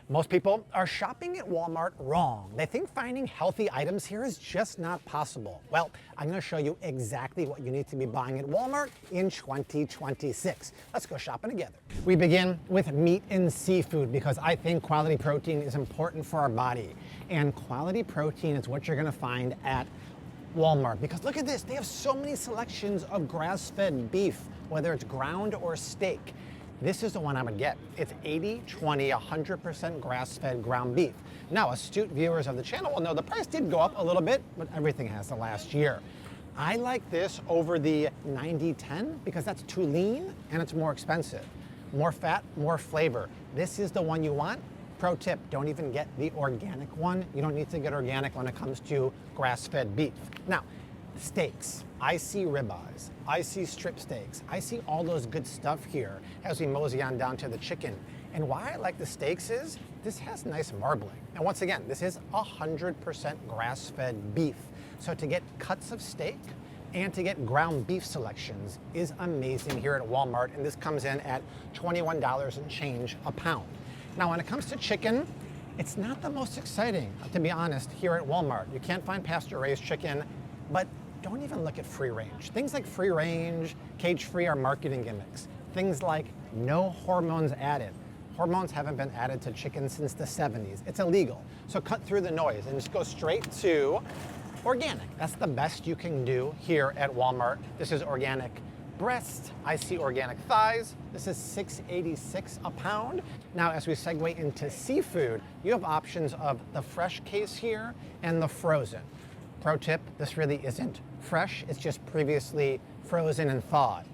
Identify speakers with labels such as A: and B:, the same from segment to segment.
A: Most people are shopping at Walmart wrong. They think finding healthy items here is just not possible. Well, I'm going to show you exactly what you need to be buying at Walmart in 2026. Let's go shopping together. We begin with meat and seafood because I think quality protein is important for our body. And quality protein is what you're going to find at Walmart, because look at this, they have so many selections of grass-fed beef, whether it's ground or steak. This is the one I would get. It's 80/20, 100% grass-fed ground beef. Now, astute viewers of the channel will know the price did go up a little bit, but everything has the last year. I like this over the 90/10 because that's too lean and it's more expensive. More fat, more flavor. This is the one you want. Pro tip, don't even get the organic one. You don't need to get organic when it comes to grass-fed beef. Now, steaks. I see ribeyes. I see strip steaks. I see all those good stuff here as we mosey on down to the chicken. And why I like the steaks is this has nice marbling. And once again, this is 100% grass-fed beef. So to get cuts of steak and to get ground beef selections is amazing here at Walmart. And this comes in at $21 and change a pound. Now, when it comes to chicken, it's not the most exciting, to be honest, here at Walmart. You can't find pasture-raised chicken, but don't even look at free range. Things like free range, cage-free are marketing gimmicks. Things like no hormones added. Hormones haven't been added to chicken since the 70s. It's illegal. So cut through the noise and just go straight to organic. That's the best you can do here at Walmart. This is organic breast. I see organic thighs. This is $6.86 a pound. Now, as we segue into seafood, you have options of the fresh case here and the frozen. Pro tip, this really isn't fresh. It's just previously frozen and thawed.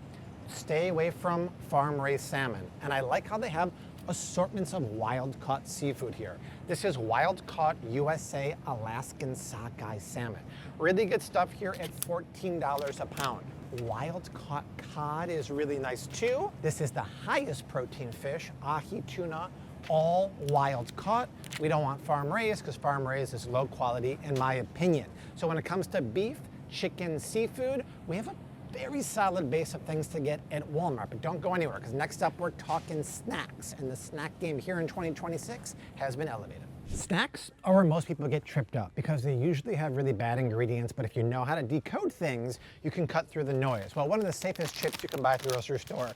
A: Stay away from farm-raised salmon. And I like how they have assortments of wild-caught seafood here. This is wild-caught USA Alaskan sockeye salmon. Really good stuff here at $14 a pound. Wild-caught cod is really nice too. This is the highest protein fish, ahi tuna, all wild caught. We don't want farm raised because farm raised is low quality in my opinion. So when it comes to beef, chicken, seafood, we have a very solid base of things to get at Walmart, but don't go anywhere because next up we're talking snacks, and the snack game here in 2026 has been elevated. Snacks are where most people get tripped up because they usually have really bad ingredients, but if you know how to decode things, you can cut through the noise. Well, one of the safest chips you can buy at the grocery store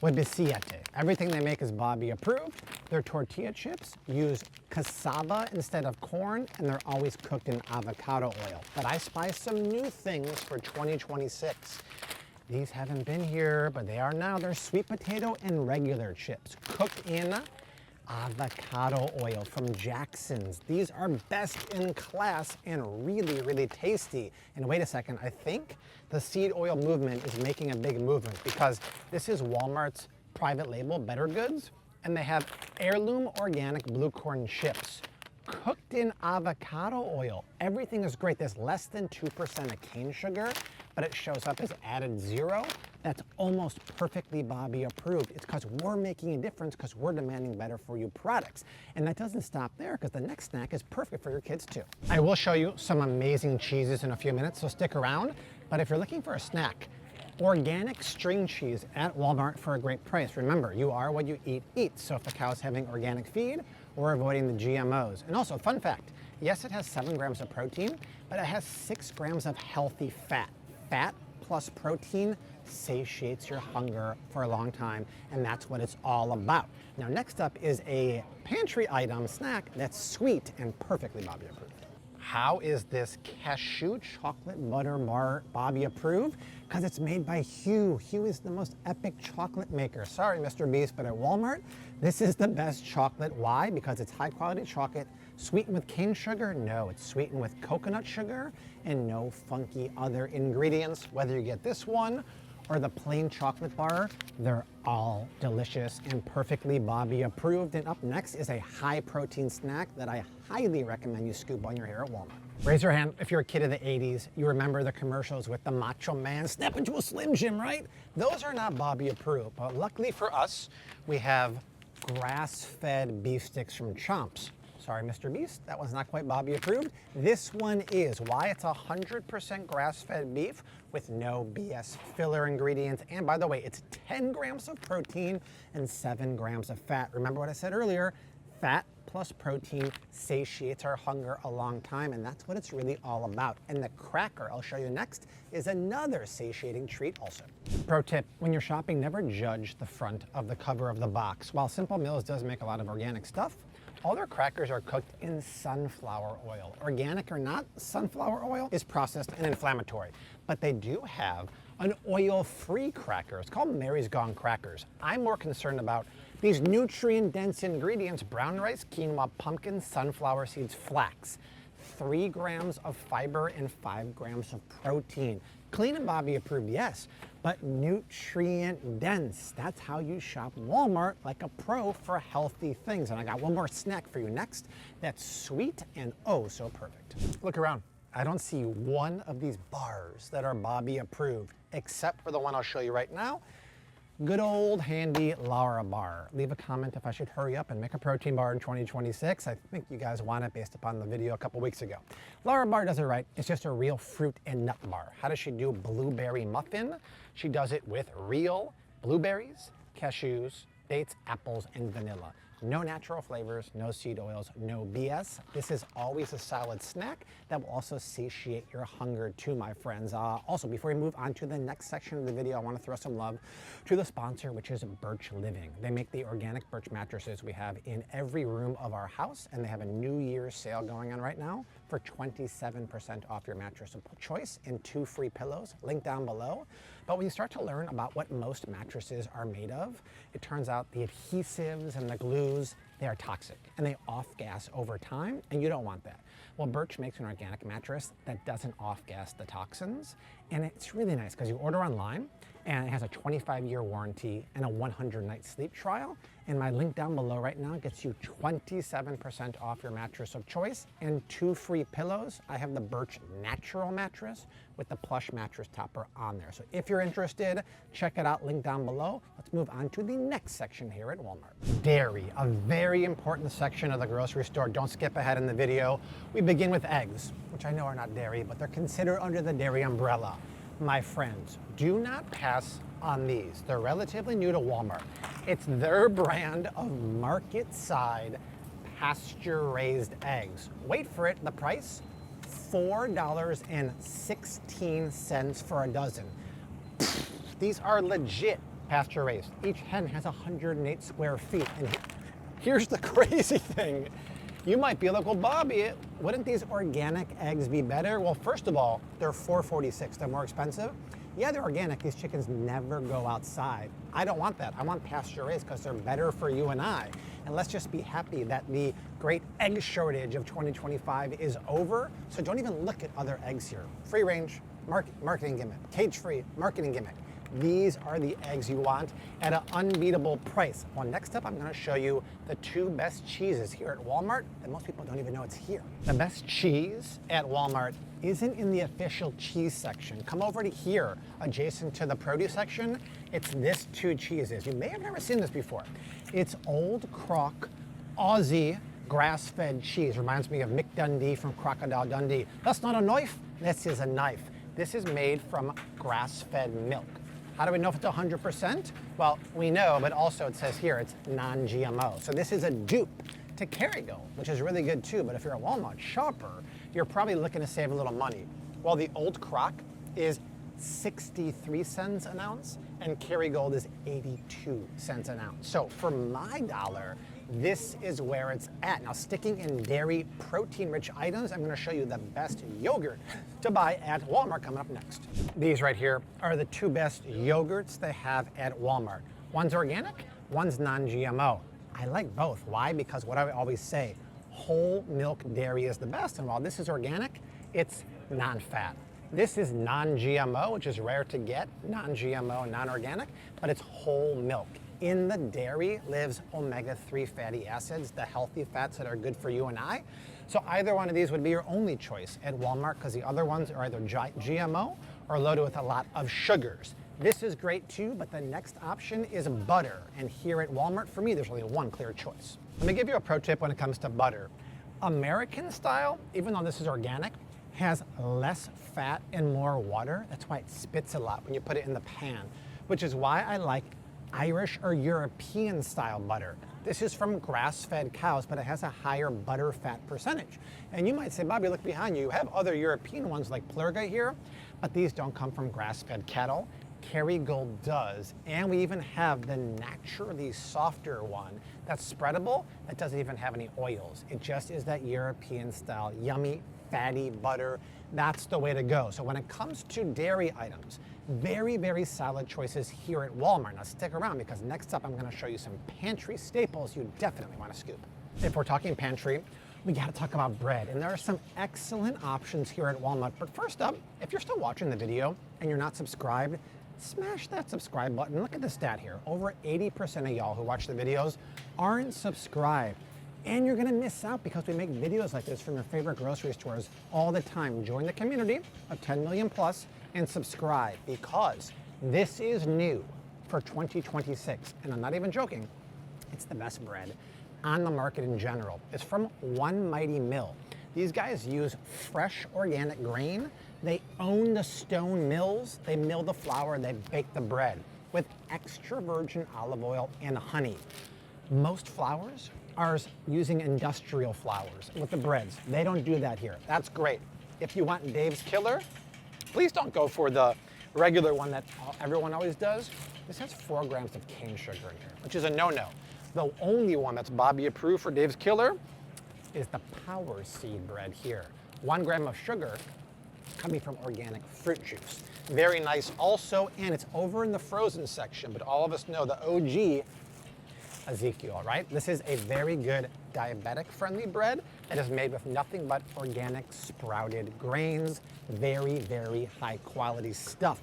A: would be Siete. Everything they make is Bobby approved. Their tortilla chips use cassava instead of corn, and they're always cooked in avocado oil. But I spy some new things for 2026. These haven't been here, but they are now. They're sweet potato and regular chips cooked in avocado oil from Jackson's. These are best in class and really, really tasty. And wait a second, I think the seed oil movement is making a big movement because this is Walmart's private label, Better Goods, and they have heirloom organic blue corn chips cooked in avocado oil. Everything is great. There's less than 2% of cane sugar, but it shows up as added 0. That's almost perfectly Bobby approved. It's because we're making a difference because we're demanding better for you products. And that doesn't stop there because the next snack is perfect for your kids too. I will show you some amazing cheeses in a few minutes, so stick around. But if you're looking for a snack, organic string cheese at Walmart for a great price. Remember, you are what you eat. So if the cow's having organic feed, we're avoiding the GMOs. And also, fun fact, yes, it has 7 grams of protein, but it has 6 grams of healthy fat. Fat plus protein satiates your hunger for a long time, and that's what it's all about. Now, next up is a pantry item snack that's sweet and perfectly Bobby approved. How is this cashew chocolate butter bar Bobby approved? Because it's made by Hugh. Hugh is the most epic chocolate maker. Sorry, Mr. Beast, but at Walmart, this is the best chocolate. Why? Because it's high quality chocolate. Sweetened with cane sugar? No, it's sweetened with coconut sugar and no funky other ingredients. Whether you get this one or the plain chocolate bar, they're all delicious and perfectly Bobby approved. And up next is a high protein snack that I highly recommend you scoop on your hair at Walmart. Raise your hand if you're a kid of the 80s. You remember the commercials with the Macho Man, snap into a Slim Jim, right? Those are not Bobby approved, but luckily for us, we have grass-fed beef sticks from Chomps. Sorry, Mr. Beast, that one's not quite Bobby approved. This one is. Why? It's 100% grass-fed beef with no BS filler ingredients. And by the way, it's 10 grams of protein and 7 grams of fat. Remember what I said earlier? Fat plus protein satiates our hunger a long time, and that's what it's really all about. And the cracker I'll show you next is another satiating treat also. Pro tip, when you're shopping, never judge the front of the cover of the box. While Simple Mills does make a lot of organic stuff, all their crackers are cooked in sunflower oil. Organic or not, sunflower oil is processed and inflammatory. But they do have an oil-free cracker. It's called Mary's Gone crackers. I'm more concerned about these nutrient-dense ingredients: brown rice, quinoa, pumpkin, sunflower seeds, flax. 3 grams of fiber and 5 grams of protein. Clean and Bobby approved, yes, but nutrient dense. That's how you shop Walmart like a pro for healthy things. And I got one more snack for you next that's sweet and oh so perfect. Look around. I don't see one of these bars that are Bobby approved, except for the one I'll show you right now. Good old handy Lara Bar. Leave a comment if I should hurry up and make a protein bar in 2026. I think you guys want it based upon the video a couple weeks ago. Lara Bar does it right. It's just a real fruit and nut bar. How does she do blueberry muffin? She does it with real blueberries, cashews, dates, apples, and vanilla. No natural flavors, no seed oils, no BS. This is always a solid snack that will also satiate your hunger too, my friends. Also, before we move on to the next section of the video, I want to throw some love to the sponsor, which is Birch Living. They make the organic birch mattresses we have in every room of our house, and they have a New Year's sale going on right now for 27% off your mattress of choice and 2 free pillows, link down below. But when you start to learn about what most mattresses are made of, it turns out the adhesives and the glues, they are toxic and they off-gas over time, and you don't want that. Well, Birch makes an organic mattress that doesn't off-gas the toxins, and it's really nice because you order online and it has a 25-year warranty and a 100-night sleep trial. And my link down below right now gets you 27% off your mattress of choice and 2 free pillows. I have the Birch Natural mattress with the plush mattress topper on there. So if you're interested, check it out, link down below. Let's move on to the next section here at Walmart. Dairy, a very important section of the grocery store. Don't skip ahead in the video. We begin with eggs, which I know are not dairy, but they're considered under the dairy umbrella. My friends, do not pass on these. They're relatively new to Walmart. It's their brand of Marketside pasture-raised eggs. Wait for it, the price, $4.16 for a dozen. These are legit pasture-raised. Each hen has 108 square feet. And here's the crazy thing. You might be like, well, Bobby, wouldn't these organic eggs be better? Well, first of all, they're $4.46. They're more expensive. Yeah, they're organic. These chickens never go outside. I don't want that. I want pasture raised because they're better for you and I. And let's just be happy that the great egg shortage of 2025 is over. So don't even look at other eggs here. Free range, marketing gimmick. Cage-free, marketing gimmick. These are the eggs you want at an unbeatable price. Well, next up, I'm going to show you the 2 best cheeses here at Walmart that most people don't even know it's here. The best cheese at Walmart isn't in the official cheese section. Come over to here, adjacent to the produce section. It's this 2 cheeses. You may have never seen this before. It's Old Croc Aussie grass-fed cheese. Reminds me of Mick Dundee from Crocodile Dundee. That's not a knife. This is a knife. This is made from grass-fed milk. How do we know if it's 100%? Well, we know, but also it says here it's non-GMO. So this is a dupe to Kerrygold, which is really good too. But if you're a Walmart shopper, you're probably looking to save a little money. Well, the Old Croc is 63 cents an ounce and Kerrygold is 82 cents an ounce. So for my dollar, this is where it's at. Now, sticking in dairy protein-rich items, I'm going to show you the best yogurt to buy at Walmart coming up next. These right here are the 2 best yogurts they have at Walmart. One's organic, one's non-GMO. I like both. Why? Because what I always say, whole milk dairy is the best. And while this is organic, it's non-fat. This is non-GMO, which is rare to get, non-GMO, non-organic, but it's whole milk. In the dairy lives omega-3 fatty acids, the healthy fats that are good for you and I. So either one of these would be your only choice at Walmart because the other ones are either GMO or loaded with a lot of sugars. This is great too, but the next option is butter. And here at Walmart, for me, there's only one clear choice. Let me give you a pro tip when it comes to butter. American style, even though this is organic, has less fat and more water. That's why it spits a lot when you put it in the pan, which is why I like Irish or European style butter. This is from grass-fed cows, but it has a higher butter fat percentage. And you might say, Bobby, look behind you. You have other European ones like Plurga here, but these don't come from grass-fed cattle. Kerrygold does, and we even have the naturally softer one that's spreadable that doesn't even have any oils. It just is that European style, yummy, fatty butter. That's the way to go. So when it comes to dairy items, very, very solid choices here at Walmart. Now stick around because next up I'm going to show you some pantry staples you definitely want to scoop. If we're talking pantry, we got to talk about bread, and there are some excellent options here at Walmart. But first up, if you're still watching the video and you're not subscribed, smash that subscribe button. Look at the stat here. Over 80% of y'all who watch the videos aren't subscribed. And you're gonna miss out because we make videos like this from your favorite grocery stores all the time. Join the community of 10 million plus and subscribe because this is new for 2026. And I'm not even joking, it's the best bread on the market in general. It's from One Mighty Mill. These guys use fresh organic grain. They own the stone mills. They mill the flour, they bake the bread with extra virgin olive oil and honey. Most flours are using industrial flours with the breads. They don't do that here. That's great. If you want Dave's Killer, please don't go for the regular one that everyone always does. This has 4 grams of cane sugar in here, which is a no-no. The only one that's Bobby approved for Dave's Killer is the Powerseed bread here. 1 gram of sugar coming from organic fruit juice. Very nice also, and it's over in the frozen section, but all of us know the OG Ezekial, right? This is a very good diabetic-friendly bread that is made with nothing but organic sprouted grains. Very, very high-quality stuff.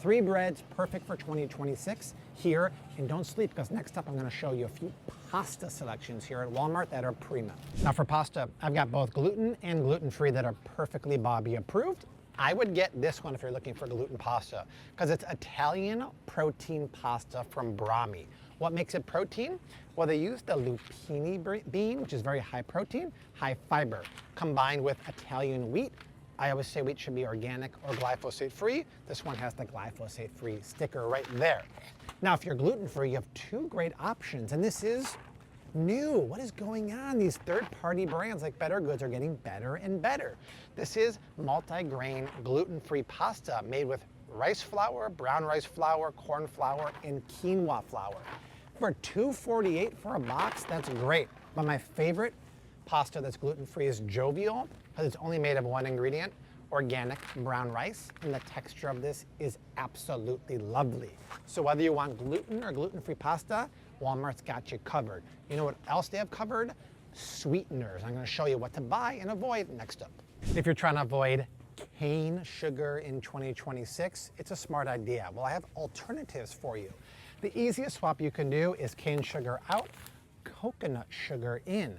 A: 3 breads, perfect for 2026 here. And don't sleep, because next up I'm going to show you a few pasta selections here at Walmart that are primo. Now for pasta, I've got both gluten and gluten-free that are perfectly Bobby approved. I would get this one if you're looking for gluten pasta, because it's Italian protein pasta from Brami. What makes it protein? Well, they use the lupini bean, which is very high protein, high fiber, combined with Italian wheat. I always say wheat should be organic or glyphosate-free. This one has the glyphosate-free sticker right there. Now, if you're gluten-free, you have 2 great options, and this is new. What is going on? These third-party brands like Better Goods are getting better and better. This is multi-grain gluten-free pasta made with rice flour, brown rice flour, corn flour, and quinoa flour. For $2.48 for a box, that's great. But my favorite pasta that's gluten-free is Jovial, because it's only made of 1 ingredient, organic brown rice, and the texture of this is absolutely lovely. So whether you want gluten or gluten-free pasta, Walmart's got you covered. You know what else they have covered? Sweeteners. I'm going to show you what to buy and avoid next up. If you're trying to avoid cane sugar in 2026, it's a smart idea. Well, I have alternatives for you. The easiest swap you can do is cane sugar out, coconut sugar in.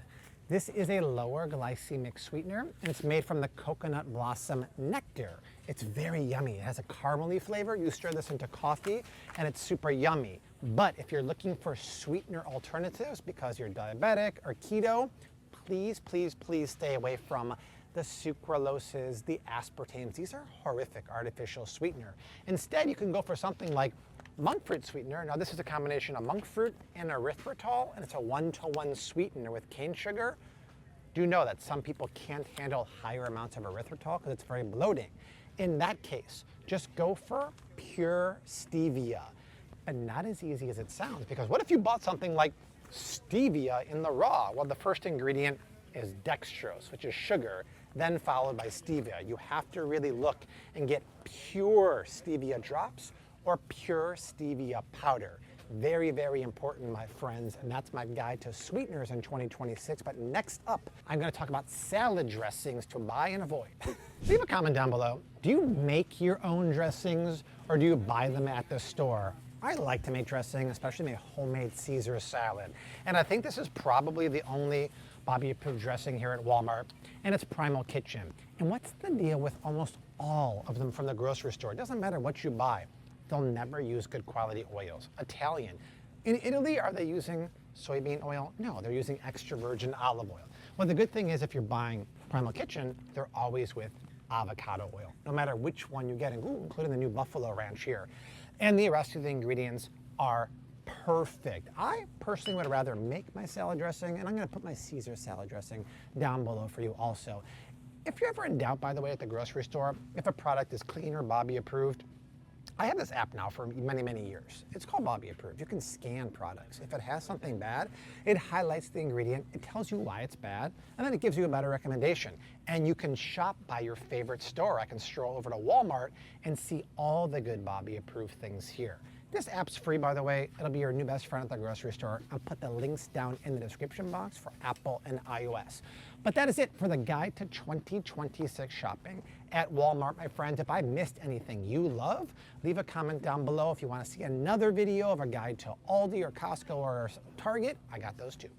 A: This is a lower glycemic sweetener, and it's made from the coconut blossom nectar. It's very yummy. It has a caramely flavor. You stir this into coffee, and it's super yummy. But if you're looking for sweetener alternatives because you're diabetic or keto, please, please, please stay away from the sucraloses, the aspartames. These are horrific artificial sweetener. Instead, you can go for something like monk fruit sweetener. Now this is a combination of monk fruit and erythritol, and it's a 1-to-1 sweetener with cane sugar. Do know that some people can't handle higher amounts of erythritol because it's very bloating. In that case, just go for pure stevia. But not as easy as it sounds, because what if you bought something like stevia in the raw? Well, the first ingredient is dextrose, which is sugar, then followed by stevia. You have to really look and get pure stevia drops or pure stevia powder. Very, very important, my friends, and that's my guide to sweeteners in 2026. But next up, I'm going to talk about salad dressings to buy and avoid. Leave a comment down below. Do you make your own dressings or do you buy them at the store? I like to make dressing, especially my homemade Caesar salad. And I think this is probably the only Bobby approved dressing here at Walmart, and it's Primal Kitchen. And what's the deal with almost all of them from the grocery store? It doesn't matter what you buy. They'll never use good quality oils. Italian. In Italy, are they using soybean oil? No, they're using extra virgin olive oil. Well, the good thing is if you're buying Primal Kitchen, they're always with avocado oil, no matter which one you get, including the new Buffalo Ranch here. And the rest of the ingredients are perfect. I personally would rather make my salad dressing, and I'm gonna put my Caesar salad dressing down below for you also. If you're ever in doubt, by the way, at the grocery store, if a product is clean or Bobby approved, I have this app now for many, many years. It's called Bobby Approved. You can scan products. If it has something bad, it highlights the ingredient, it tells you why it's bad, and then it gives you a better recommendation. And you can shop by your favorite store. I can stroll over to Walmart and see all the good Bobby Approved things here. This app's free, by the way. It'll be your new best friend at the grocery store. I'll put the links down in the description box for Apple and iOS. But that is it for the guide to 2026 shopping at Walmart, my friends. If I missed anything you love, leave a comment down below. If you want to see another video of a guide to Aldi or Costco or Target, I got those too.